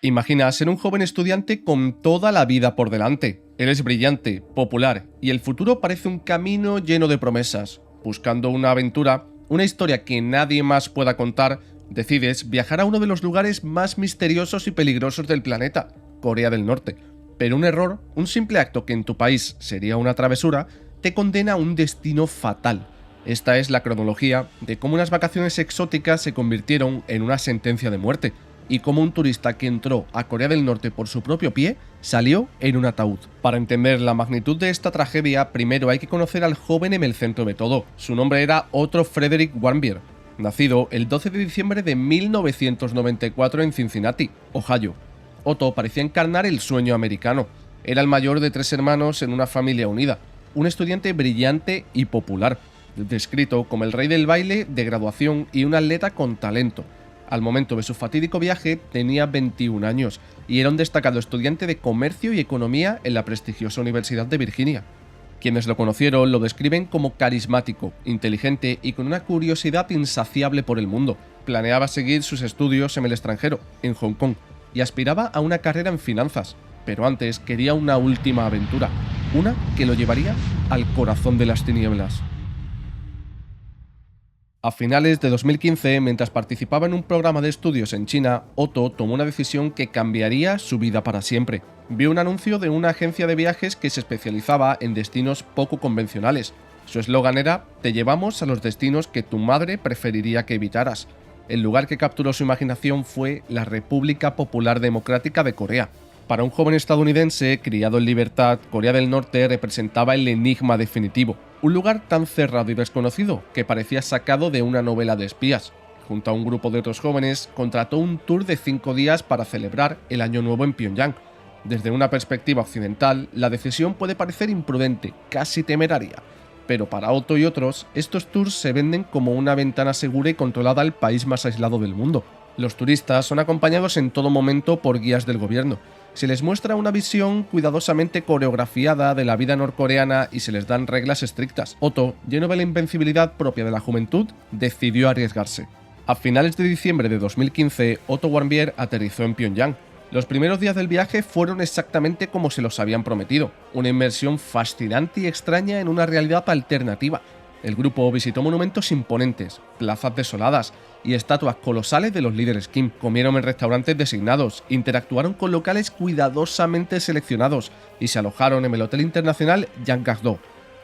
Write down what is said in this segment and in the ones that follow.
Imagina ser un joven estudiante con toda la vida por delante. Eres brillante, popular y el futuro parece un camino lleno de promesas. Buscando una aventura, una historia que nadie más pueda contar, decides viajar a uno de los lugares más misteriosos y peligrosos del planeta, Corea del Norte. Pero un error, un simple acto que en tu país sería una travesura, te condena a un destino fatal. Esta es la cronología de cómo unas vacaciones exóticas se convirtieron en una sentencia de muerte, y cómo un turista que entró a Corea del Norte por su propio pie salió en un ataúd. Para entender la magnitud de esta tragedia, primero hay que conocer al joven en el centro de todo. Su nombre era Otto Frederick Warmbier, nacido el 12 de diciembre de 1994 en Cincinnati, Ohio. Otto parecía encarnar el sueño americano. Era el mayor de 3 hermanos en una familia unida, un estudiante brillante y popular, descrito como el rey del baile de graduación y un atleta con talento. Al momento de su fatídico viaje tenía 21 años y era un destacado estudiante de comercio y economía en la prestigiosa Universidad de Virginia. Quienes lo conocieron lo describen como carismático, inteligente y con una curiosidad insaciable por el mundo. Planeaba seguir sus estudios en el extranjero, en Hong Kong, y aspiraba a una carrera en finanzas, pero antes quería una última aventura, una que lo llevaría al corazón de las tinieblas. A finales de 2015, mientras participaba en un programa de estudios en China, Otto tomó una decisión que cambiaría su vida para siempre. Vio un anuncio de una agencia de viajes que se especializaba en destinos poco convencionales. Su eslogan era: "Te llevamos a los destinos que tu madre preferiría que evitaras". El lugar que capturó su imaginación fue la República Popular Democrática de Corea. Para un joven estadounidense criado en libertad, Corea del Norte representaba el enigma definitivo. Un lugar tan cerrado y desconocido que parecía sacado de una novela de espías. Junto a un grupo de otros jóvenes, contrató un tour de 5 días para celebrar el Año Nuevo en Pyongyang. Desde una perspectiva occidental, la decisión puede parecer imprudente, casi temeraria. Pero para Otto y otros, estos tours se venden como una ventana segura y controlada al país más aislado del mundo. Los turistas son acompañados en todo momento por guías del gobierno. Se les muestra una visión cuidadosamente coreografiada de la vida norcoreana y se les dan reglas estrictas. Otto, lleno de la invencibilidad propia de la juventud, decidió arriesgarse. A finales de diciembre de 2015, Otto Warmbier aterrizó en Pyongyang. Los primeros días del viaje fueron exactamente como se los habían prometido, una inmersión fascinante y extraña en una realidad alternativa. El grupo visitó monumentos imponentes, plazas desoladas y estatuas colosales de los líderes Kim. Comieron en restaurantes designados, interactuaron con locales cuidadosamente seleccionados y se alojaron en el Hotel Internacional Yanggakdo,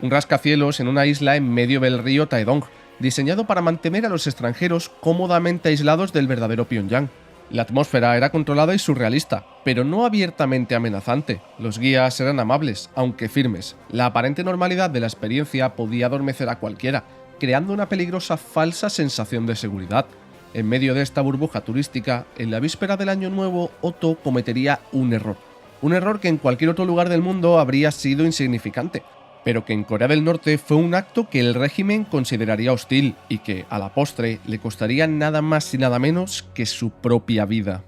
un rascacielos en una isla en medio del río Taedong, diseñado para mantener a los extranjeros cómodamente aislados del verdadero Pyongyang. La atmósfera era controlada y surrealista, pero no abiertamente amenazante. Los guías eran amables, aunque firmes. La aparente normalidad de la experiencia podía adormecer a cualquiera, creando una peligrosa falsa sensación de seguridad. En medio de esta burbuja turística, en la víspera del Año Nuevo, Otto cometería un error. Un error que en cualquier otro lugar del mundo habría sido insignificante, pero que en Corea del Norte fue un acto que el régimen consideraría hostil y que, a la postre, le costaría nada más y nada menos que su propia vida.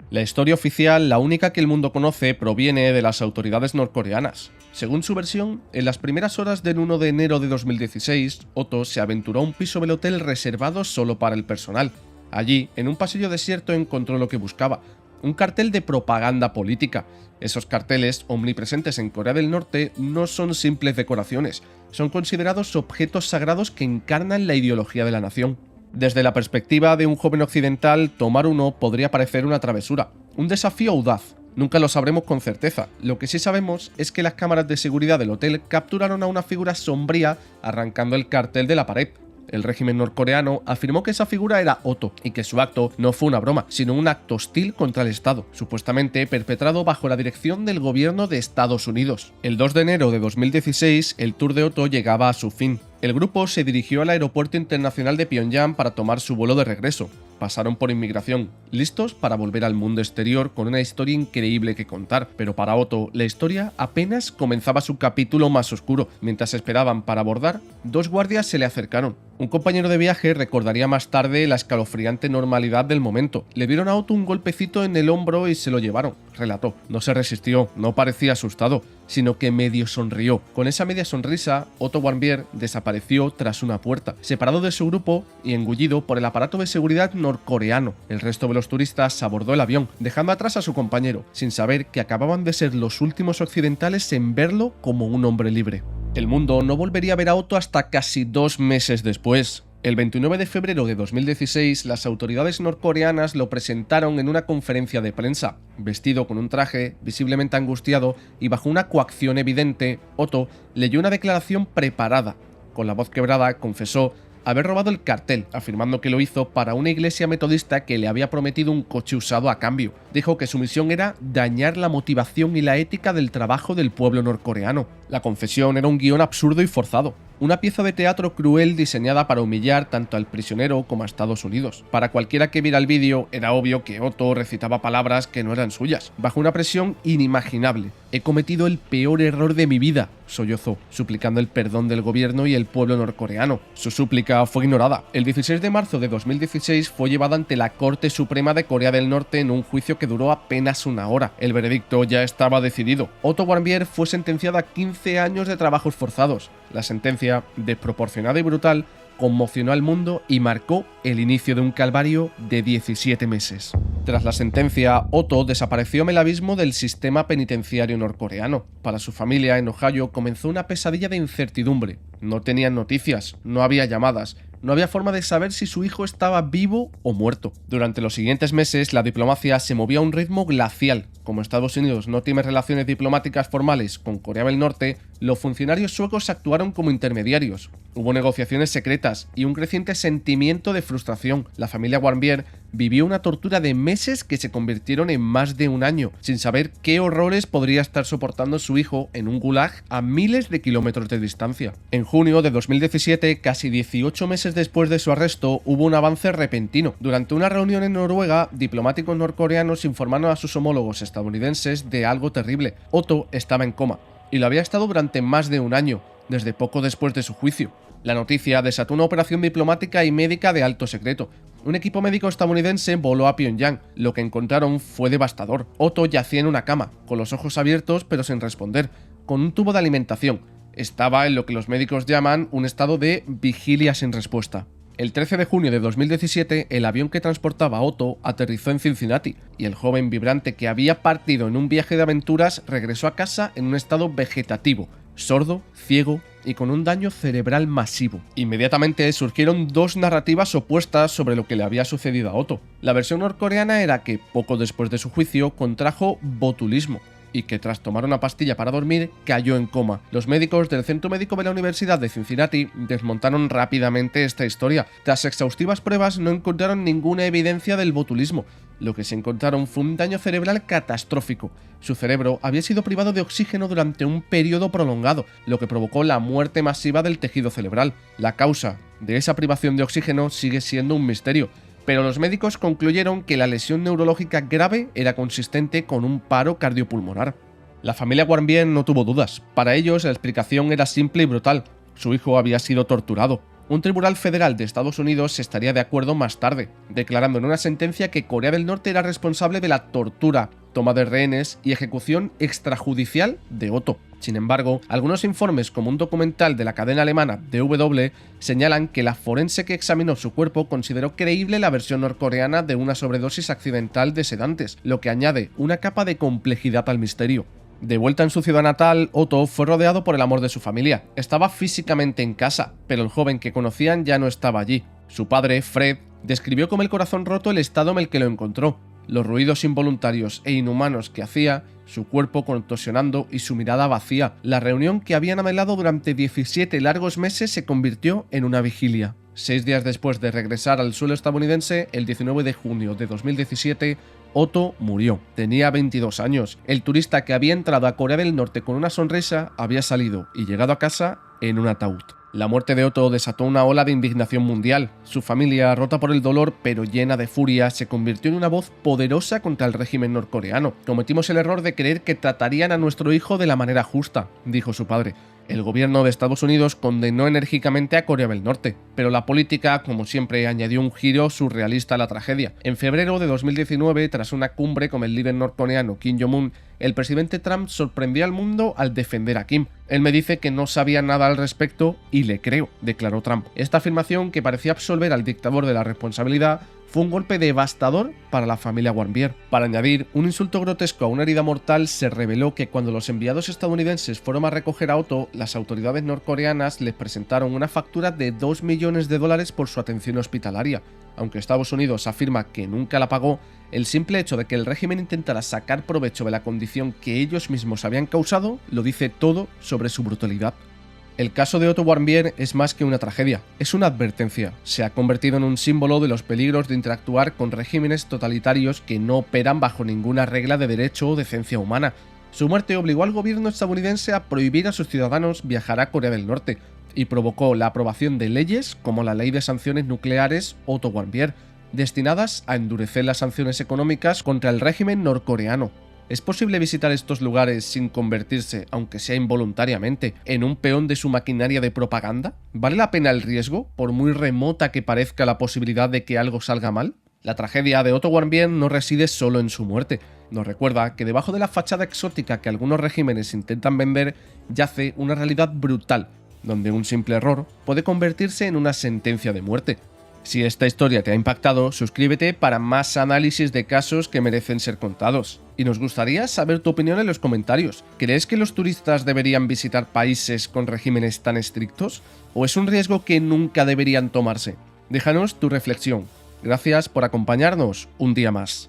La historia oficial, la única que el mundo conoce, proviene de las autoridades norcoreanas. Según su versión, en las primeras horas del 1 de enero de 2016, Otto se aventuró a un piso del hotel reservado solo para el personal. Allí, en un pasillo desierto, encontró lo que buscaba: un cartel de propaganda política. Esos carteles, omnipresentes en Corea del Norte, no son simples decoraciones, son considerados objetos sagrados que encarnan la ideología de la nación. Desde la perspectiva de un joven occidental, tomar uno podría parecer una travesura, un desafío audaz. Nunca lo sabremos con certeza. Lo que sí sabemos es que las cámaras de seguridad del hotel capturaron a una figura sombría arrancando el cartel de la pared. El régimen norcoreano afirmó que esa figura era Otto y que su acto no fue una broma, sino un acto hostil contra el Estado, supuestamente perpetrado bajo la dirección del gobierno de Estados Unidos. El 2 de enero de 2016, el tour de Otto llegaba a su fin. El grupo se dirigió al aeropuerto internacional de Pyongyang para tomar su vuelo de regreso. Pasaron por inmigración, listos para volver al mundo exterior con una historia increíble que contar, pero para Otto la historia apenas comenzaba su capítulo más oscuro. Mientras esperaban para abordar, 2 guardias se le acercaron. Un compañero de viaje recordaría más tarde la escalofriante normalidad del momento. Le dieron a Otto un golpecito en el hombro y se lo llevaron, relató. No se resistió, no parecía asustado, sino que medio sonrió. Con esa media sonrisa, Otto Warmbier desapareció tras una puerta, separado de su grupo y engullido por el aparato de seguridad norteamericano norcoreano. El resto de los turistas abordó el avión, dejando atrás a su compañero, sin saber que acababan de ser los últimos occidentales en verlo como un hombre libre. El mundo no volvería a ver a Otto hasta casi 2 meses después. El 29 de febrero de 2016, las autoridades norcoreanas lo presentaron en una conferencia de prensa. Vestido con un traje, visiblemente angustiado y bajo una coacción evidente, Otto leyó una declaración preparada. Con la voz quebrada, confesó haber robado el cartel, afirmando que lo hizo para una iglesia metodista que le había prometido un coche usado a cambio. Dijo que su misión era dañar la motivación y la ética del trabajo del pueblo norcoreano. La confesión era un guión absurdo y forzado. Una pieza de teatro cruel diseñada para humillar tanto al prisionero como a Estados Unidos. Para cualquiera que viera el vídeo, era obvio que Otto recitaba palabras que no eran suyas, bajo una presión inimaginable. «He cometido el peor error de mi vida», sollozó, suplicando el perdón del gobierno y el pueblo norcoreano. Su súplica fue ignorada. El 16 de marzo de 2016 fue llevado ante la Corte Suprema de Corea del Norte en un juicio que duró apenas una hora. El veredicto ya estaba decidido. Otto Warmbier fue sentenciado a 15 años de trabajos forzados. La sentencia, desproporcionada y brutal, conmocionó al mundo y marcó el inicio de un calvario de 17 meses. Tras la sentencia, Otto desapareció en el abismo del sistema penitenciario norcoreano. Para su familia en Ohio comenzó una pesadilla de incertidumbre. No tenían noticias, no había llamadas, no había forma de saber si su hijo estaba vivo o muerto. Durante los siguientes meses, la diplomacia se movía a un ritmo glacial. Como Estados Unidos no tiene relaciones diplomáticas formales con Corea del Norte, los funcionarios suecos actuaron como intermediarios. Hubo negociaciones secretas y un creciente sentimiento de frustración. La familia Warmbier vivió una tortura de meses que se convirtieron en más de un año, sin saber qué horrores podría estar soportando su hijo en un gulag a miles de kilómetros de distancia. En junio de 2017, casi 18 meses después de su arresto, hubo un avance repentino. Durante una reunión en Noruega, diplomáticos norcoreanos informaron a sus homólogos estadounidenses de algo terrible. Otto estaba en coma, y lo había estado durante más de un año, desde poco después de su juicio. La noticia desató una operación diplomática y médica de alto secreto. Un equipo médico estadounidense voló a Pyongyang. Lo que encontraron fue devastador. Otto yacía en una cama, con los ojos abiertos pero sin responder, con un tubo de alimentación. Estaba en lo que los médicos llaman un estado de vigilia sin respuesta. El 13 de junio de 2017, el avión que transportaba a Otto aterrizó en Cincinnati, y el joven vibrante que había partido en un viaje de aventuras regresó a casa en un estado vegetativo, sordo, ciego y con un daño cerebral masivo. Inmediatamente surgieron dos narrativas opuestas sobre lo que le había sucedido a Otto. La versión norcoreana era que, poco después de su juicio, contrajo botulismo y que tras tomar una pastilla para dormir cayó en coma. Los médicos del Centro Médico de la Universidad de Cincinnati desmontaron rápidamente esta historia. Tras exhaustivas pruebas no encontraron ninguna evidencia del botulismo. Lo que se encontraron fue un daño cerebral catastrófico. Su cerebro había sido privado de oxígeno durante un periodo prolongado, lo que provocó la muerte masiva del tejido cerebral. La causa de esa privación de oxígeno sigue siendo un misterio, pero los médicos concluyeron que la lesión neurológica grave era consistente con un paro cardiopulmonar. La familia Warmbier no tuvo dudas. Para ellos la explicación era simple y brutal. Su hijo había sido torturado. Un tribunal federal de Estados Unidos estaría de acuerdo más tarde, declarando en una sentencia que Corea del Norte era responsable de la tortura, toma de rehenes y ejecución extrajudicial de Otto. Sin embargo, algunos informes, como un documental de la cadena alemana DW, señalan que la forense que examinó su cuerpo consideró creíble la versión norcoreana de una sobredosis accidental de sedantes, lo que añade una capa de complejidad al misterio. De vuelta en su ciudad natal, Otto fue rodeado por el amor de su familia. Estaba físicamente en casa, pero el joven que conocían ya no estaba allí. Su padre, Fred, describió con el corazón roto el estado en el que lo encontró, los ruidos involuntarios e inhumanos que hacía, su cuerpo contorsionando y su mirada vacía. La reunión que habían anhelado durante 17 largos meses se convirtió en una vigilia. 6 días después de regresar al suelo estadounidense, el 19 de junio de 2017, Otto murió. Tenía 22 años. El turista que había entrado a Corea del Norte con una sonrisa había salido y llegado a casa en un ataúd. La muerte de Otto desató una ola de indignación mundial. Su familia, rota por el dolor pero llena de furia, se convirtió en una voz poderosa contra el régimen norcoreano. Cometimos el error de creer que tratarían a nuestro hijo de la manera justa, dijo su padre. El gobierno de Estados Unidos condenó enérgicamente a Corea del Norte, pero la política, como siempre, añadió un giro surrealista a la tragedia. En febrero de 2019, tras una cumbre con el líder norcoreano Kim Jong-un, el presidente Trump sorprendió al mundo al defender a Kim. Él me dice que no sabía nada al respecto y le creo, declaró Trump. Esta afirmación, que parecía absolver al dictador de la responsabilidad, fue un golpe devastador para la familia Warmbier. Para añadir un insulto grotesco a una herida mortal, se reveló que cuando los enviados estadounidenses fueron a recoger a Otto, las autoridades norcoreanas les presentaron una factura de $2 millones por su atención hospitalaria. Aunque Estados Unidos afirma que nunca la pagó, el simple hecho de que el régimen intentara sacar provecho de la condición que ellos mismos habían causado lo dice todo sobre su brutalidad. El caso de Otto Warmbier es más que una tragedia, es una advertencia. Se ha convertido en un símbolo de los peligros de interactuar con regímenes totalitarios que no operan bajo ninguna regla de derecho o decencia humana. Su muerte obligó al gobierno estadounidense a prohibir a sus ciudadanos viajar a Corea del Norte y provocó la aprobación de leyes como la Ley de Sanciones Nucleares Otto Warmbier, destinadas a endurecer las sanciones económicas contra el régimen norcoreano. ¿Es posible visitar estos lugares sin convertirse, aunque sea involuntariamente, en un peón de su maquinaria de propaganda? ¿Vale la pena el riesgo, por muy remota que parezca la posibilidad de que algo salga mal? La tragedia de Otto Warmbier no reside solo en su muerte. Nos recuerda que debajo de la fachada exótica que algunos regímenes intentan vender, yace una realidad brutal, donde un simple error puede convertirse en una sentencia de muerte. Si esta historia te ha impactado, suscríbete para más análisis de casos que merecen ser contados. Y nos gustaría saber tu opinión en los comentarios. ¿Crees que los turistas deberían visitar países con regímenes tan estrictos? ¿O es un riesgo que nunca deberían tomarse? Déjanos tu reflexión. Gracias por acompañarnos un día más.